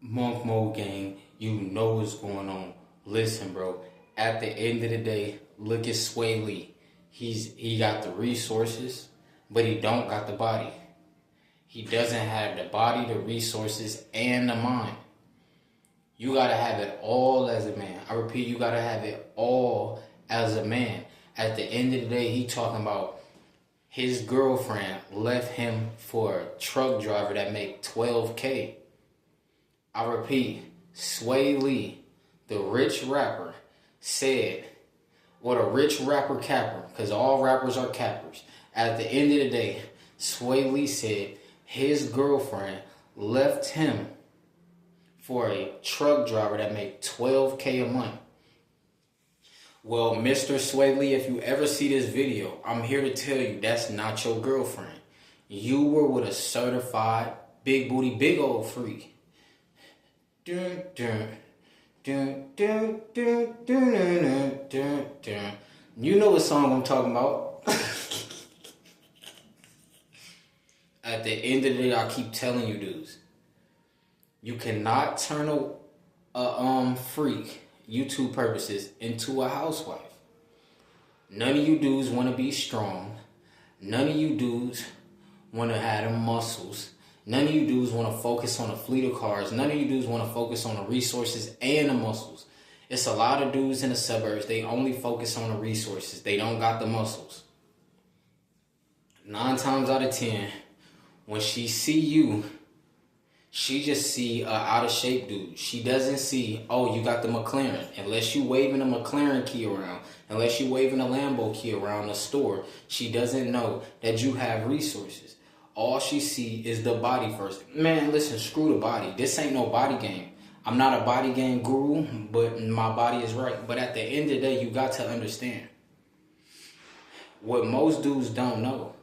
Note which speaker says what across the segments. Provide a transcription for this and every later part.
Speaker 1: Monk Mode Gang, you know what's going on. Listen, bro. At the end of the day, look at Sway Lee. He got the resources, but he don't got the body. He doesn't have the body, the resources, and the mind. You gotta have it all as a man. I repeat, you gotta have it all as a man. At the end of the day, he talking about his girlfriend left him for a truck driver that make 12K. I repeat, Sway Lee, the rich rapper, said, what a rich rapper capper, because all rappers are cappers. At the end of the day, Sway Lee said his girlfriend left him for a truck driver that made 12K a month. Well, Mr. Sway Lee, if you ever see this video, I'm here to tell you that's not your girlfriend. You were with a certified big booty, big old freak. Dun, dun, dun, dun, dun, dun, dun, dun, dun. You know what song I'm talking about. At the end of the day, I keep telling you dudes, you cannot turn a freak, YouTube purposes, into a housewife. None of you dudes want to be strong. None of you dudes want to have them muscles. None of you dudes want to focus on a fleet of cars. None of you dudes want to focus on the resources and the muscles. It's a lot of dudes in the suburbs, they only focus on the resources. They don't got the muscles. 9 times out of 10, when she see you, she just see a out of shape dude. She doesn't see, oh, you got the McLaren. Unless you waving a McLaren key around, unless you waving a Lambo key around the store, she doesn't know that you have resources. All she see is the body first. Man, listen, screw the body. This ain't no body game. I'm not a body game guru, but my body is right. But at the end of the day, you got to understand. What most dudes don't know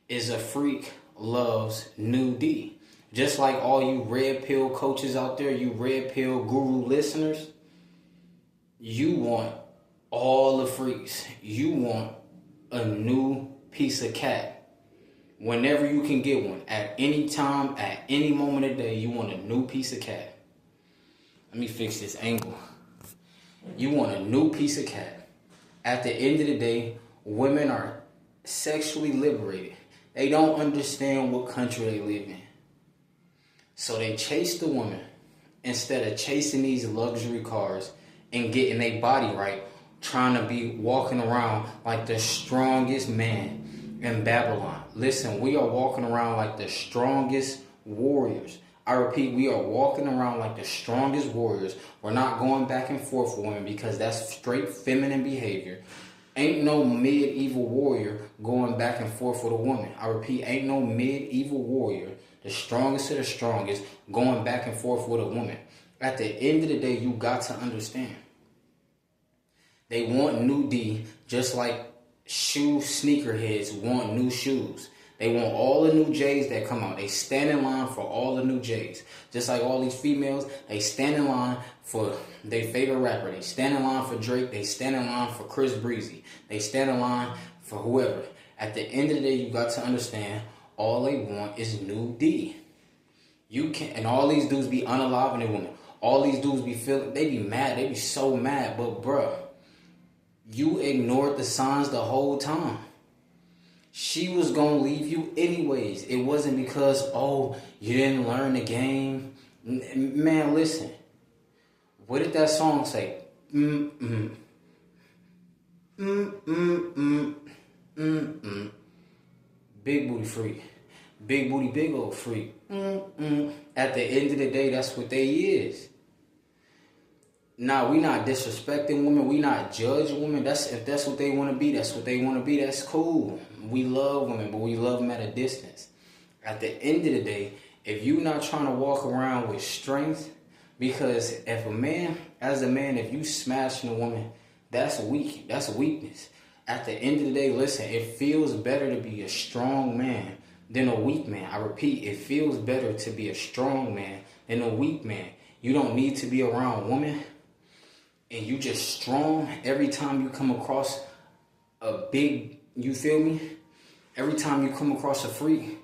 Speaker 1: is a freak loves new D. Just like all you red pill coaches out there, you red pill guru listeners, you want all the freaks. You want a new piece of cat. Whenever you can get one, at any time, at any moment of the day, you want a new piece of cat. Let me fix this angle. You want a new piece of cat. At the end of the day, women are sexually liberated. They don't understand what country they live in. So they chase the woman instead of chasing these luxury cars and getting their body right, trying to be walking around like the strongest man in Babylon. Listen, we are walking around like the strongest warriors. I repeat, we are walking around like the strongest warriors. We're not going back and forth with women because that's straight feminine behavior. Ain't no medieval warrior going back and forth with a woman. I repeat, ain't no medieval warrior, the strongest of the strongest, going back and forth with a woman. At the end of the day, you got to understand. They want new D just like sneakerheads want new shoes. They want all the new J's that come out. They stand in line for all the new J's. Just like all these females, they stand in line for their favorite rapper. They stand in line for Drake. They stand in line for Chris Breezy. They stand in line for whoever. At the end of the day, you got to understand, all they want is new D. You can't, and all these dudes be unaliving their women. All these dudes be feeling, they be mad. They be so mad. But bruh, you ignored the signs the whole time. She was going to leave you anyways. It wasn't because, oh, you didn't learn the game. Man, listen. What did that song say? Mm-mm. Mm-mm. Mm-mm. Big booty freak. Big booty, big old freak. Mm-mm. At the end of the day, that's what they is. Nah, we not disrespecting women. We not judging women. If that's what they want to be, that's what they want to be. That's cool. We love women, but we love them at a distance. At the end of the day, if you not trying to walk around with strength, because if a man, as a man, if you smashing a woman, that's weak. That's weakness. At the end of the day, listen, it feels better to be a strong man than a weak man. I repeat, it feels better to be a strong man than a weak man. You don't need to be around women and you just strong every time you come across a big, you feel me? Every time you come across a freak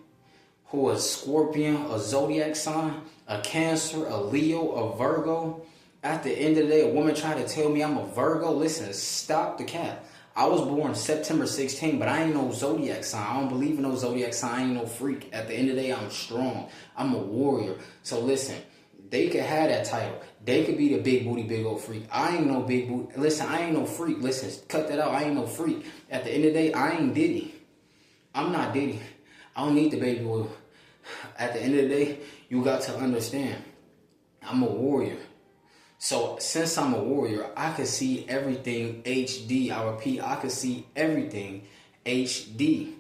Speaker 1: who is Scorpion, a zodiac sign, a Cancer, a Leo, a Virgo. At the end of the day, a woman trying to tell me I'm a Virgo. Listen, stop the cap. I was born September 16, but I ain't no zodiac sign. I don't believe in no zodiac sign. I ain't no freak. At the end of the day, I'm strong. I'm a warrior. So listen, they could have that title. They could be the big booty, big old freak. I ain't no big booty. Listen, I ain't no freak. Listen, cut that out. I ain't no freak. At the end of the day, I ain't Diddy. I'm not Diddy. I don't need the baby oil. At the end of the day, you got to understand, I'm a warrior. So since I'm a warrior, I can see everything HD. I repeat, I can see everything HD.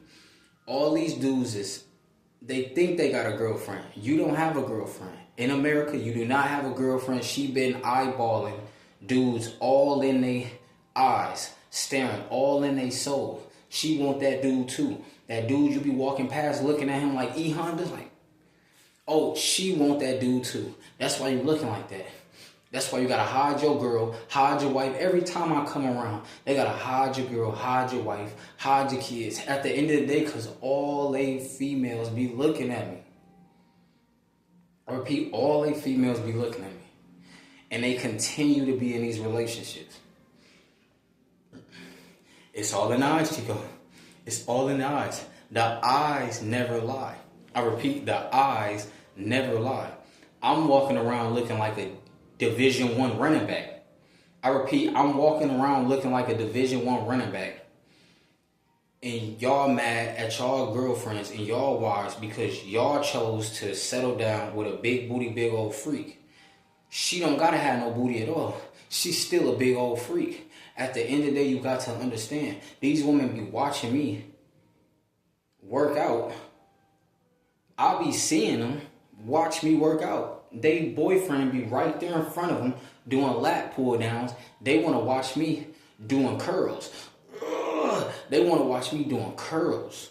Speaker 1: All these dudes they think they got a girlfriend. You don't have a girlfriend. In America, you do not have a girlfriend. She been eyeballing dudes all in their eyes, staring all in their soul. She want that dude too. That dude you be walking past looking at him like E-Honda, like, oh, she want that dude too. That's why you looking like that. That's why you gotta hide your girl, hide your wife. Every time I come around, they gotta hide your girl, hide your wife, hide your kids. At the end of the day, because all they females be looking at me. I repeat, all they females be looking at me. And they continue to be in these relationships. It's all in the eyes, Chico. It's all in the eyes. The eyes never lie. I repeat, the eyes never lie. I'm walking around looking like a Division I running back. I repeat, I'm walking around looking like a Division I running back. And y'all mad at y'all girlfriends and y'all wives because y'all chose to settle down with a big booty, big old freak. She don't gotta have no booty at all. She's still a big old freak. At the end of the day, you got to understand, these women be watching me work out. I'll be seeing them watch me work out. They boyfriend be right there in front of them doing lap pull downs. They want to watch me doing curls. Ugh. They want to watch me doing curls.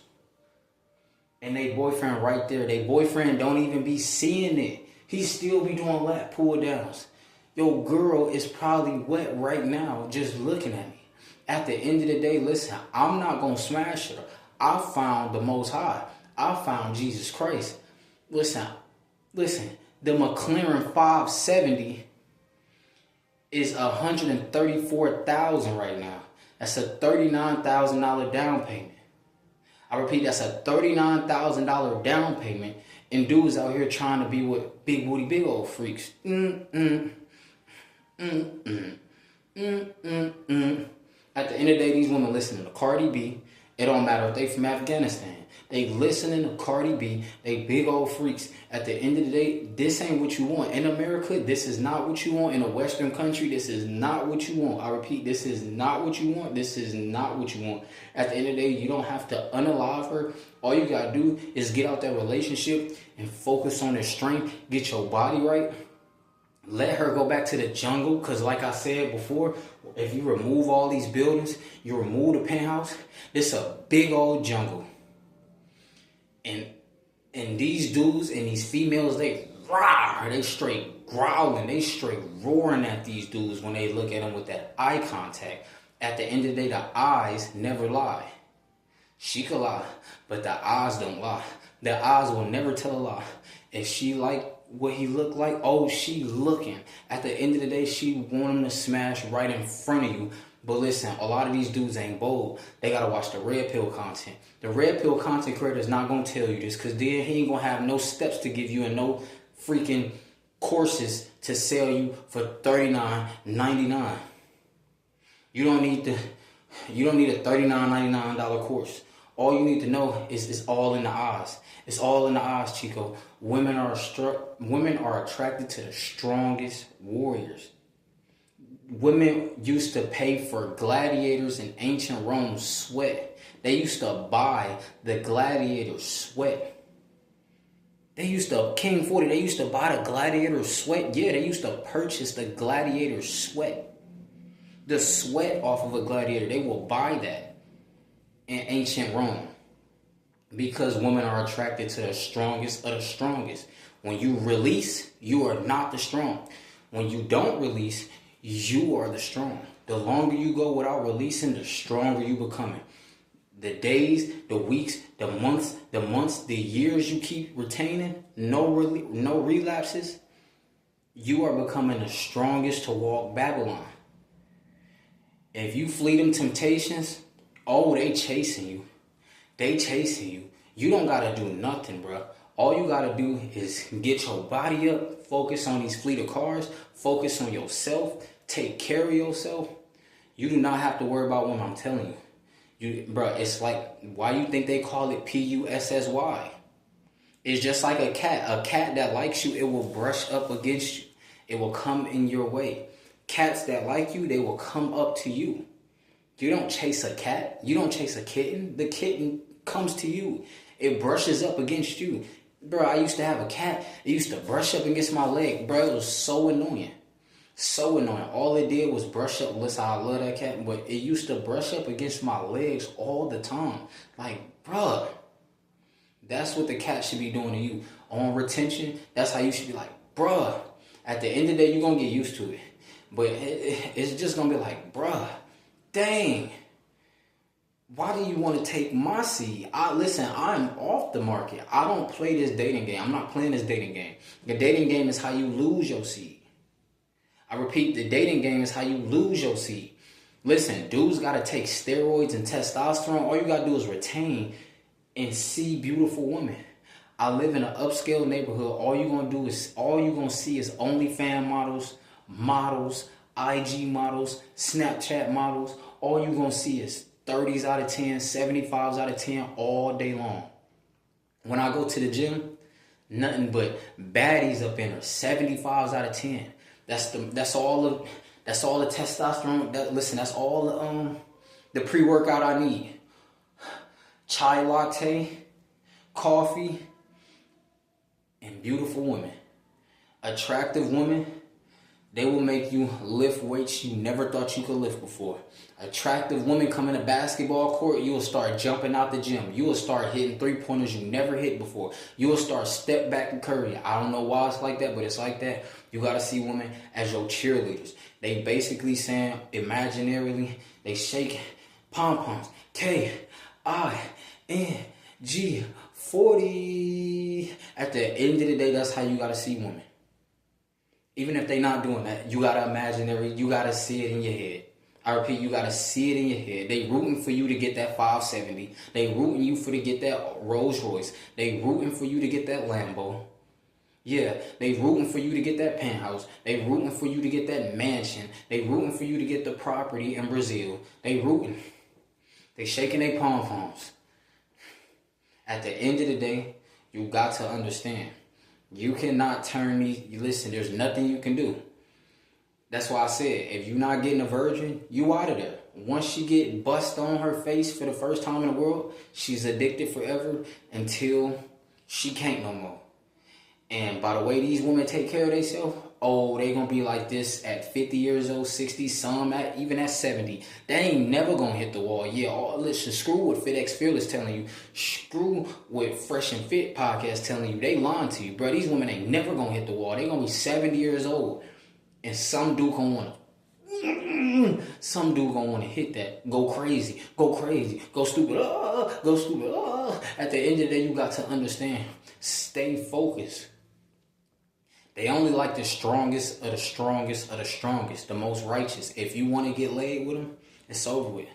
Speaker 1: And they boyfriend right there. They boyfriend don't even be seeing it. He still be doing lap pull downs. Your girl is probably wet right now just looking at me. At the end of the day, listen, I'm not going to smash her. I found the Most High. I found Jesus Christ. Listen, the McLaren 570 is $134,000 right now. That's a $39,000 down payment. I repeat, that's a $39,000 down payment. And dudes out here trying to be with big booty, big old freaks. At the end of the day, these women listening to Cardi B. It don't matter if they from Afghanistan. They listening to Cardi B. They big old freaks. At the end of the day, this ain't what you want. In America, this is not what you want. In a Western country, this is not what you want. I repeat, this is not what you want. This is not what you want. At the end of the day, you don't have to unalive her. All you gotta do is get out that relationship and focus on her strength. Get your body right. Let her go back to the jungle, because like I said before, if you remove all these buildings, you remove the penthouse, this a big old jungle. And these dudes and these females, they straight growling, they straight roaring at these dudes when they look at them with that eye contact. At the end of the day, the eyes never lie. She could lie, but the eyes don't lie. The eyes will never tell a lie. If she like what he looked like, oh, she looking. At the end of the day, she want him to smash right in front of you. But listen, a lot of these dudes ain't bold. They gotta watch the red pill content. The red pill content creator is not gonna tell you this, because then he ain't gonna have no steps to give you and no freaking courses to sell you for $39.99. You don't need a $39.99 course. All you need to know is it's all in the eyes. It's all in the eyes, Chico. Women are attracted to the strongest warriors. Women used to pay for gladiators in ancient Rome sweat. They used to buy the gladiator sweat. King 40, they used to buy the gladiator sweat. Yeah, they used to purchase the gladiator sweat. The sweat off of a gladiator, they will buy that in ancient Rome. Because women are attracted to the strongest of the strongest. When you release, you are not the strong. When you don't release, you are the strong. The longer you go without releasing, the stronger you becoming. the days, the weeks, the months, the years you keep retaining, no relapses, you are becoming the strongest to walk Babylon. If you flee them temptations, oh, they chasing you. They chasing you. You don't got to do nothing, bro. All you got to do is get your body up, focus on these fleet of cars, focus on yourself, take care of yourself. You do not have to worry about what I'm telling you. Bro, it's like, why you think they call it PUSSY? It's just like a cat. A cat that likes you, it will brush up against you. It will come in your way. Cats that like you, they will come up to you. You don't chase a cat. You don't chase a kitten. The kitten comes to you. It brushes up against you. Bro, I used to have a cat. It used to brush up against my leg. Bro, it was so annoying. So annoying. All it did was brush up. Listen, I love that cat, but it used to brush up against my legs all the time. Like, bro, that's what the cat should be doing to you. On retention, that's how you should be like, bro. At the end of the day, you're going to get used to it. But it's just going to be like, bruh, dang, why do you want to take my seed? Listen, I'm off the market. I don't play this dating game. I'm not playing this dating game. The dating game is how you lose your seed. I repeat, the dating game is how you lose your seed. Listen, dudes got to take steroids and testosterone. All you got to do is retain and see beautiful women. I live in an upscale neighborhood. All you're going to see is OnlyFans models, IG models, Snapchat models. All you're going to see is 30s out of 10, 75s out of 10 all day long. When I go to the gym, nothing but baddies up in there, 75s out of 10. That's all the testosterone. That's all the pre-workout I need. Chai latte, coffee, and beautiful women. Attractive women, they will make you lift weights you never thought you could lift before. Attractive women come in a basketball court, you will start jumping out the gym. You will start hitting three-pointers you never hit before. You will start step back and curry. I don't know why it's like that, but it's like that. You got to see women as your cheerleaders. They basically saying, imaginarily, they shake pom-poms. K-I-N-G 40. At the end of the day, that's how you got to see women. Even if they not doing that, you got to imaginary, you got to see it in your head. I repeat, you got to see it in your head. They rooting for you to get that 570. They rooting you for to get that Rolls Royce. They rooting for you to get that Lambo. Yeah, they rooting for you to get that penthouse. They rooting for you to get that mansion. They rooting for you to get the property in Brazil. They rooting. They shaking their pom-poms. At the end of the day, you got to understand. You cannot turn these. Listen, there's nothing you can do. That's why I said, if you're not getting a virgin, you out of there. Once she get bust on her face for the first time in the world, she's addicted forever until she can't no more. And by the way these women take care of themselves, oh, they gonna be like this at 50 years old, 60, some even at 70. They ain't never gonna hit the wall. Yeah, listen, screw what FitX Fearless telling you. Screw what Fresh and Fit podcast telling you. They lying to you, bro. These women ain't never gonna hit the wall. They gonna be 70 years old. And some dude gonna wanna hit that. Go crazy, go stupid, go stupid. At the end of the day, you got to understand. Stay focused. They only like the strongest of the strongest of the strongest, the most righteous. If you want to get laid with them, it's over with.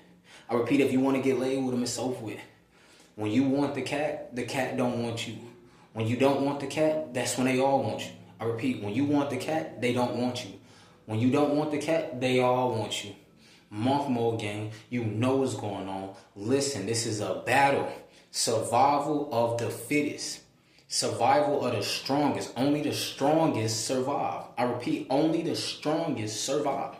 Speaker 1: I repeat, if you want to get laid with them, it's over with. When you want the cat don't want you. When you don't want the cat, that's when they all want you. I repeat, when you want the cat, they don't want you. When you don't want the cat, they all want you. Monk mode gang, you know what's going on. Listen, this is a battle. Survival of the fittest. Survival of the strongest. Only the strongest survive. I repeat, only the strongest survive.